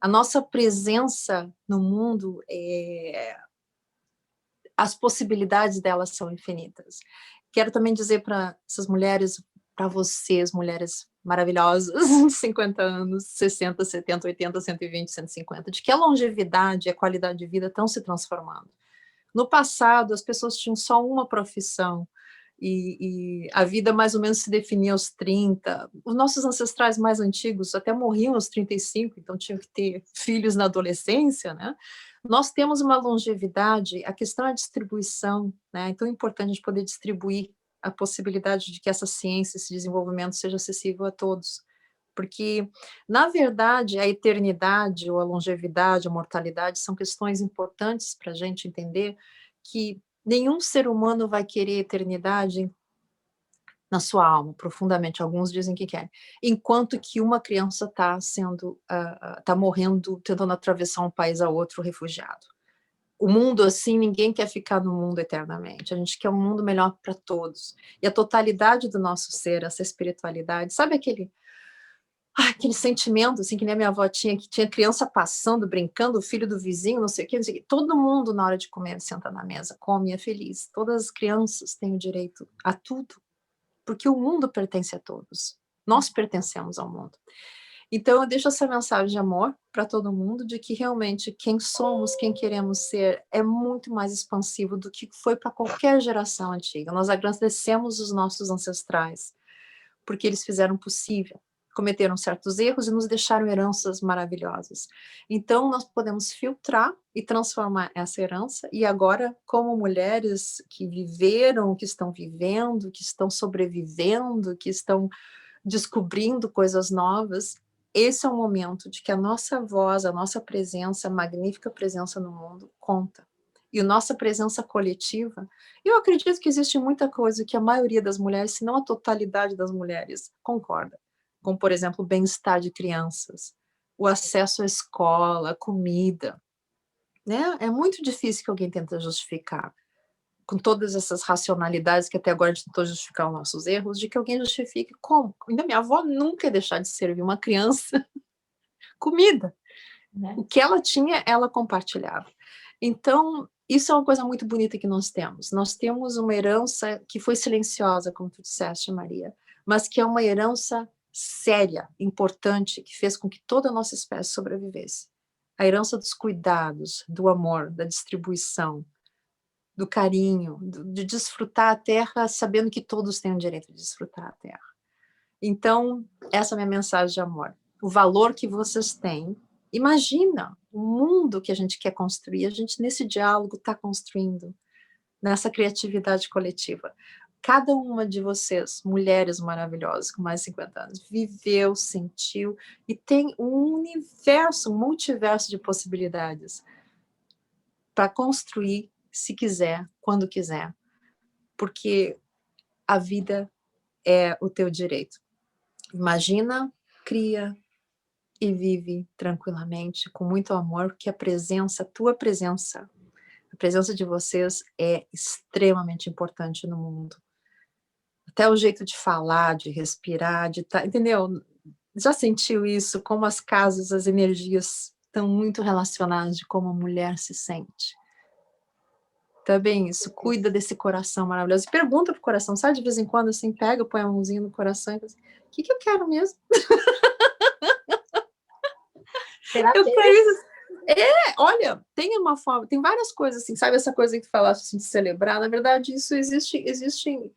A nossa presença no mundo, as possibilidades delas são infinitas. Quero também dizer para essas mulheres, para vocês, mulheres maravilhosas, 50 anos, 60, 70, 80, 120, 150, de que a longevidade e a qualidade de vida estão se transformando. No passado, as pessoas tinham só uma profissão e a vida mais ou menos se definia aos 30. Os nossos ancestrais mais antigos até morriam aos 35, então tinham que ter filhos na adolescência, né? Nós temos uma longevidade, a questão é a distribuição, né? É tão importante a gente poder distribuir a possibilidade de que essa ciência, esse desenvolvimento seja acessível a todos. Porque, na verdade, a eternidade, ou a longevidade, a mortalidade, são questões importantes para a gente entender que nenhum ser humano vai querer eternidade na sua alma, profundamente. Alguns dizem que querem. Enquanto que uma criança está está morrendo, tentando atravessar um país a outro, refugiado. O mundo, assim, ninguém quer ficar no mundo eternamente. A gente quer um mundo melhor para todos. E a totalidade do nosso ser, essa espiritualidade, sabe aquele sentimento, assim, que nem a minha avó tinha, que tinha criança passando, brincando, o filho do vizinho, não sei o quê, não sei o quê. Todo mundo, na hora de comer, senta na mesa, come e é feliz. Todas as crianças têm o direito a tudo, porque o mundo pertence a todos. Nós pertencemos ao mundo. Então, eu deixo essa mensagem de amor para todo mundo, de que realmente quem somos, quem queremos ser, é muito mais expansivo do que foi para qualquer geração antiga. Nós agradecemos os nossos ancestrais, porque eles fizeram o possível, cometeram certos erros e nos deixaram heranças maravilhosas. Então, nós podemos filtrar e transformar essa herança, e agora, como mulheres que viveram, que estão vivendo, que estão sobrevivendo, que estão descobrindo coisas novas, esse é o momento de que a nossa voz, a nossa presença, a magnífica presença no mundo, conta. E a nossa presença coletiva, eu acredito que existe muita coisa que a maioria das mulheres, se não a totalidade das mulheres, concorda. Como, por exemplo, o bem-estar de crianças, o acesso à escola, a comida. Né? É muito difícil que alguém tente justificar, com todas essas racionalidades que até agora a gente tentou justificar os nossos erros, de que alguém justifique como? Ainda minha avó nunca ia deixar de servir uma criança comida. Né? O que ela tinha, ela compartilhava. Então, isso é uma coisa muito bonita que nós temos. Nós temos uma herança que foi silenciosa, como tu disseste, Maria, mas que é uma herança séria, importante, que fez com que toda a nossa espécie sobrevivesse. A herança dos cuidados, do amor, da distribuição, do carinho, de desfrutar a terra, sabendo que todos têm o direito de desfrutar a terra. Então, essa é a minha mensagem de amor. O valor que vocês têm. Imagina o mundo que a gente quer construir, a gente nesse diálogo está construindo, nessa criatividade coletiva. Cada uma de vocês, mulheres maravilhosas, com mais de 50 anos, viveu, sentiu, e tem um universo, um multiverso de possibilidades para construir, se quiser, quando quiser, porque a vida é o teu direito. Imagina, cria e vive tranquilamente, com muito amor, porque a presença, a tua presença, a presença de vocês é extremamente importante no mundo. Até o jeito de falar, de respirar, de estar, entendeu? Já sentiu isso? Como as casas, as energias estão muito relacionadas de como a mulher se sente. Também isso, cuida desse coração maravilhoso. E pergunta pro coração, sabe, de vez em quando, assim, pega, põe a mãozinha no coração e fala assim, o que eu quero mesmo? Eu quero isso. Olha, tem uma forma, tem várias coisas assim, sabe essa coisa que tu falaste assim, de celebrar, na verdade isso existe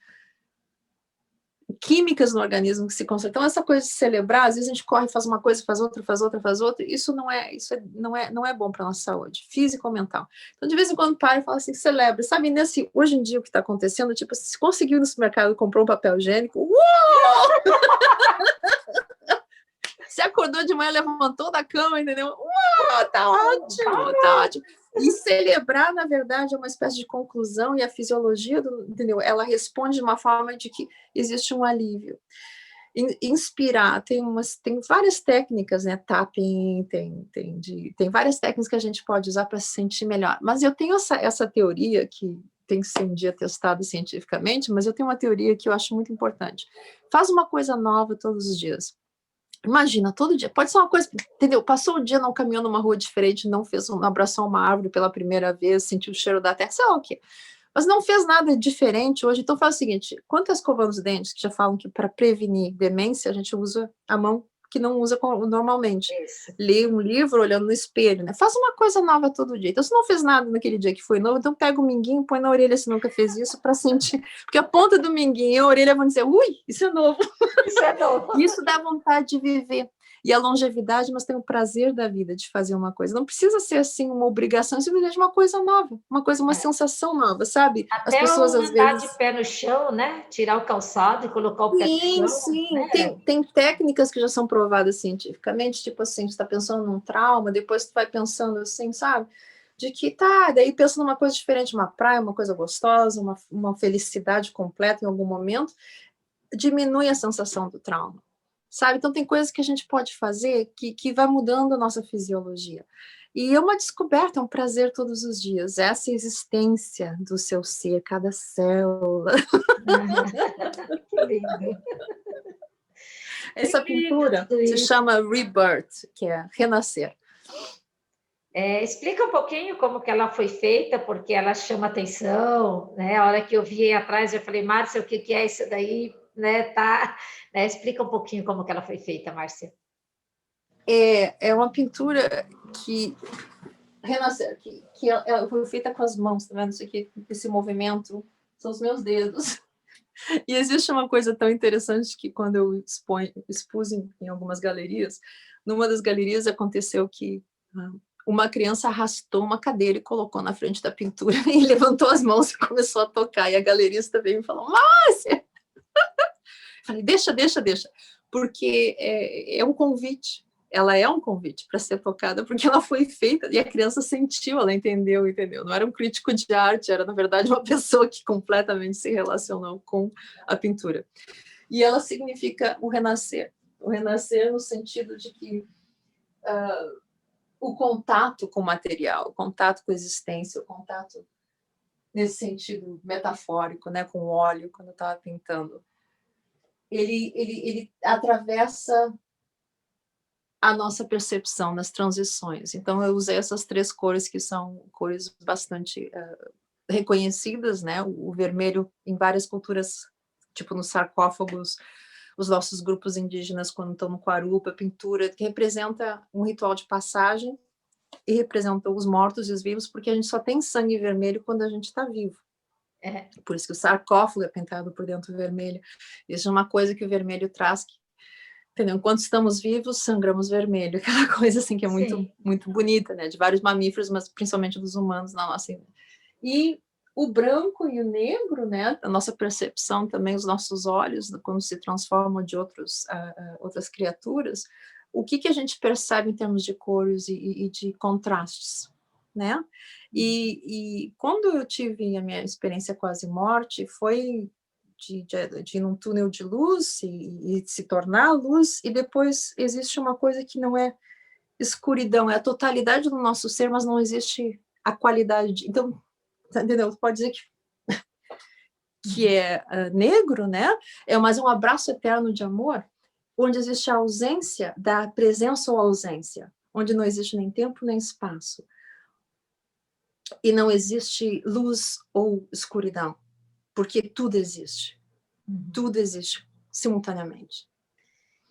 químicas no organismo que se concentram. Então, essa coisa de celebrar, às vezes a gente corre, faz uma coisa, faz outra, faz outra, faz outra, não é bom para a nossa saúde, física ou mental. Então, de vez em quando, para e fala assim, celebra. Sabe, hoje em dia, o que está acontecendo, tipo, se conseguiu ir no supermercado e comprou um papel higiênico, uou! Você acordou de manhã, levantou da cama, entendeu? Uau, tá ótimo, tá ótimo. E celebrar, na verdade, é uma espécie de conclusão, e a fisiologia, entendeu? Ela responde de uma forma de que existe um alívio. Inspirar, tem várias técnicas, né? Tapping, tem várias técnicas que a gente pode usar para se sentir melhor. Mas eu tenho essa teoria que tem que ser um dia testada cientificamente, mas eu tenho uma teoria que eu acho muito importante. Faz uma coisa nova todos os dias. Imagina, todo dia, pode ser uma coisa, entendeu? Passou o dia não caminhando numa rua diferente, não abraçou uma árvore pela primeira vez, sentiu o cheiro da terra, sei lá o quê. Mas não fez nada diferente hoje, então faz o seguinte, quando está escovando os dentes, que já falam que para prevenir demência, a gente usa a mão que não usa normalmente. Isso. Lê um livro olhando no espelho, né? Faz uma coisa nova todo dia. Então, se não fez nada naquele dia que foi novo, então pega o minguinho, põe na orelha se nunca fez isso, para sentir. Porque a ponta do minguinho e a orelha vão dizer, ui, isso é novo. Isso é novo. Isso dá vontade de viver. E a longevidade, mas tem o prazer da vida de fazer uma coisa. Não precisa ser assim uma obrigação, simplesmente uma coisa nova, uma sensação nova, sabe? Até As pessoas às andar vezes de pé no chão, né? Tirar o calçado e colocar o pé no chão. sim. Né? Tem técnicas que já são provadas cientificamente, tipo assim, você está pensando num trauma, depois você vai pensando assim, sabe? De que daí pensa numa coisa diferente, uma praia, uma coisa gostosa, uma felicidade completa em algum momento, diminui a sensação do trauma. Sabe? Então, tem coisas que a gente pode fazer que vai mudando a nossa fisiologia. E é uma descoberta, é um prazer todos os dias. Essa existência do seu ser, cada célula. Que lindo. Essa pintura se chama Rebirth, que é renascer. Explica um pouquinho como que ela foi feita, porque ela chama atenção, né? A hora que eu vi aí atrás, eu falei, Márcia, o que é isso daí? Né? Explica um pouquinho como que ela foi feita, Márcia. É uma pintura que renascer, que ela foi feita com as mãos, tá vendo? Isso aqui, esse movimento, são os meus dedos. E existe uma coisa tão interessante que quando eu expus em algumas galerias, numa das galerias aconteceu que uma criança arrastou uma cadeira e colocou na frente da pintura e levantou as mãos e começou a tocar. E a galerista veio e falou, Márcia! Falei, deixa, porque é um convite. Ela é um convite para ser tocada, porque ela foi feita, e a criança sentiu, ela entendeu. Não era um crítico de arte, era, na verdade, uma pessoa que completamente se relacionou com a pintura. E ela significa o renascer no sentido de que o contato com o material, o contato com a existência, o contato nesse sentido metafórico, né, com o óleo, quando eu estava pintando, ele atravessa a nossa percepção nas transições. Então, eu usei essas 3 cores, que são cores bastante reconhecidas, né? O vermelho em várias culturas, tipo nos sarcófagos, os nossos grupos indígenas, quando estão no Quarupa, pintura, que representa um ritual de passagem e representa os mortos e os vivos, porque a gente só tem sangue vermelho quando a gente está vivo. Por isso que o sarcófago é pintado por dentro vermelho. Isso é uma coisa que o vermelho traz, entendeu? Enquanto estamos vivos, sangramos vermelho, aquela coisa assim que é muito, muito bonita, né? De vários mamíferos, mas principalmente dos humanos na nossa. E o branco e o negro, né? A nossa percepção também, os nossos olhos, quando se transformam de outras criaturas, o que a gente percebe em termos de cores e de contrastes, né? E quando eu tive a minha experiência quase morte, foi de ir num túnel de luz e se tornar luz, e depois existe uma coisa que não é escuridão, é a totalidade do nosso ser, mas não existe a qualidade. Então, entendeu? Pode dizer que é negro, né? Mas um abraço eterno de amor, onde existe a ausência da presença ou ausência, onde não existe nem tempo nem espaço. E não existe luz ou escuridão, porque tudo existe. Tudo existe simultaneamente.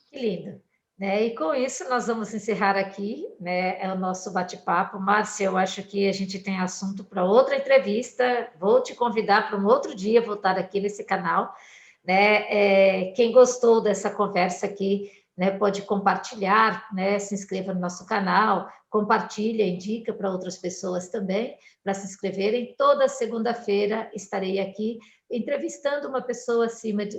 Que lindo. Né? E com isso nós vamos encerrar aqui, né, o nosso bate-papo. Márcia, eu acho que a gente tem assunto para outra entrevista. Vou te convidar para um outro dia voltar aqui nesse canal, né? Quem gostou dessa conversa aqui, né, pode compartilhar, né? Se inscreva no nosso canal, compartilha, indica para outras pessoas também, para se inscreverem. Toda segunda-feira estarei aqui entrevistando uma pessoa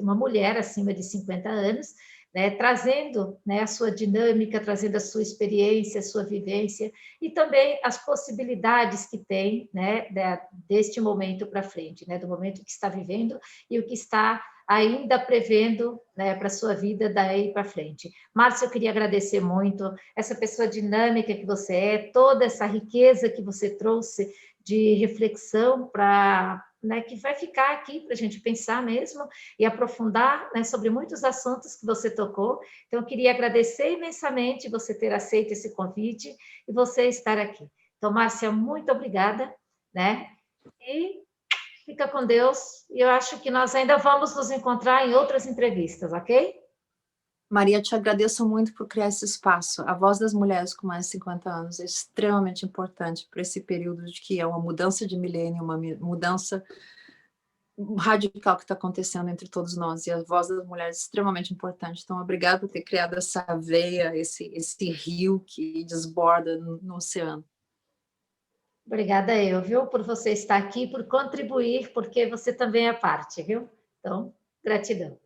uma mulher acima de 50 anos, né, trazendo, né, a sua dinâmica, trazendo a sua experiência, a sua vivência e também as possibilidades que tem, né, deste momento para frente, né, do momento que está vivendo e o que está ainda prevendo, né, para a sua vida daí para frente. Márcia, eu queria agradecer muito essa pessoa dinâmica que você é, toda essa riqueza que você trouxe de reflexão para, né, que vai ficar aqui para a gente pensar mesmo e aprofundar, né, sobre muitos assuntos que você tocou. Então, eu queria agradecer imensamente você ter aceito esse convite e você estar aqui. Então, Márcia, muito obrigada, né? E fica com Deus. E eu acho que nós ainda vamos nos encontrar em outras entrevistas, ok? Maria, te agradeço muito por criar esse espaço. A voz das mulheres com mais de 50 anos é extremamente importante para esse período de que é uma mudança de milênio, uma mudança radical que está acontecendo entre todos nós, e a voz das mulheres é extremamente importante. Então, obrigada por ter criado essa veia, esse rio que desborda no oceano. Obrigada eu, viu, por você estar aqui, por contribuir, porque você também é parte, viu? Então, gratidão.